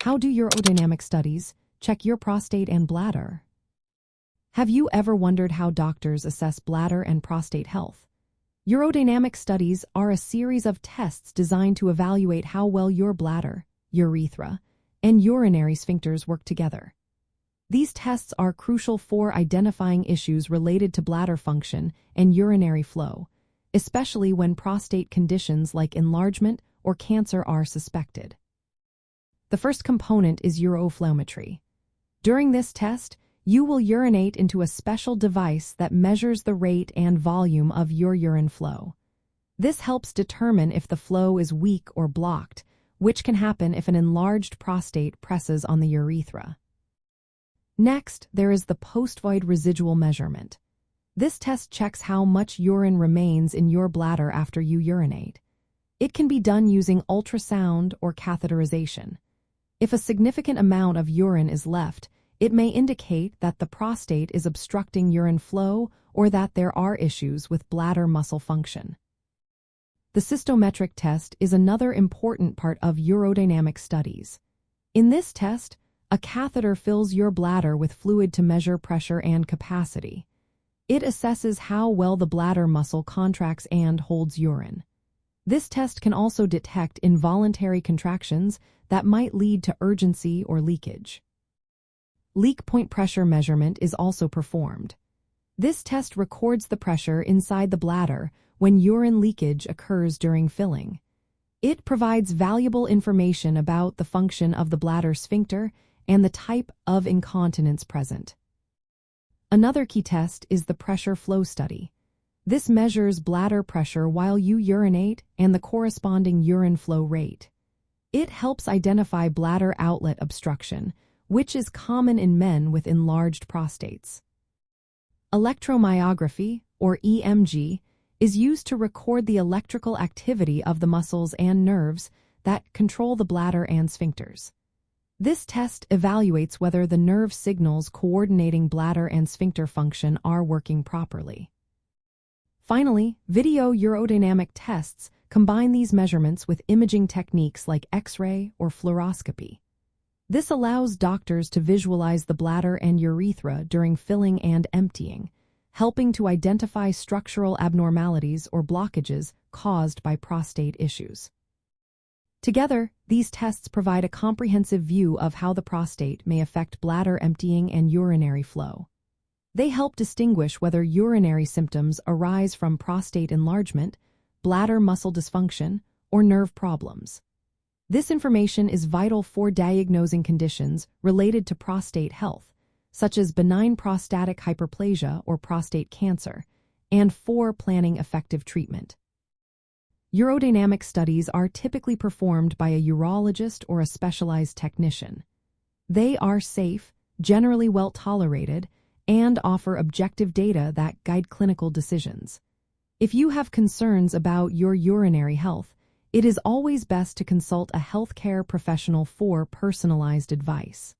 How do urodynamic studies check your prostate and bladder? Have you ever wondered how doctors assess bladder and prostate health? Urodynamic studies are a series of tests designed to evaluate how well your bladder, urethra, and urinary sphincters work together. These tests are crucial for identifying issues related to bladder function and urinary flow, especially when prostate conditions like enlargement or cancer are suspected. The first component is uroflowmetry. During this test, you will urinate into a special device that measures the rate and volume of your urine flow. This helps determine if the flow is weak or blocked, which can happen if an enlarged prostate presses on the urethra. Next, there is the postvoid residual measurement. This test checks how much urine remains in your bladder after you urinate. It can be done using ultrasound or catheterization. If a significant amount of urine is left, it may indicate that the prostate is obstructing urine flow or that there are issues with bladder muscle function. The cystometric test is another important part of urodynamic studies. In this test, a catheter fills your bladder with fluid to measure pressure and capacity. It assesses how well the bladder muscle contracts and holds urine. This test can also detect involuntary contractions that might lead to urgency or leakage. Leak point pressure measurement is also performed. This test records the pressure inside the bladder when urine leakage occurs during filling. It provides valuable information about the function of the bladder sphincter and the type of incontinence present. Another key test is the pressure flow study. This measures bladder pressure while you urinate and the corresponding urine flow rate. It helps identify bladder outlet obstruction, which is common in men with enlarged prostates. Electromyography, or EMG, is used to record the electrical activity of the muscles and nerves that control the bladder and sphincters. This test evaluates whether the nerve signals coordinating bladder and sphincter function are working properly. Finally, video urodynamic tests combine these measurements with imaging techniques like X-ray or fluoroscopy. This allows doctors to visualize the bladder and urethra during filling and emptying, helping to identify structural abnormalities or blockages caused by prostate issues. Together, these tests provide a comprehensive view of how the prostate may affect bladder emptying and urinary flow. They help distinguish whether urinary symptoms arise from prostate enlargement, bladder muscle dysfunction, or nerve problems. This information is vital for diagnosing conditions related to prostate health, such as benign prostatic hyperplasia or prostate cancer, and for planning effective treatment. Urodynamic studies are typically performed by a urologist or a specialized technician. They are safe, generally well tolerated, and offer objective data that guide clinical decisions. If you have concerns about your urinary health, it is always best to consult a healthcare professional for personalized advice.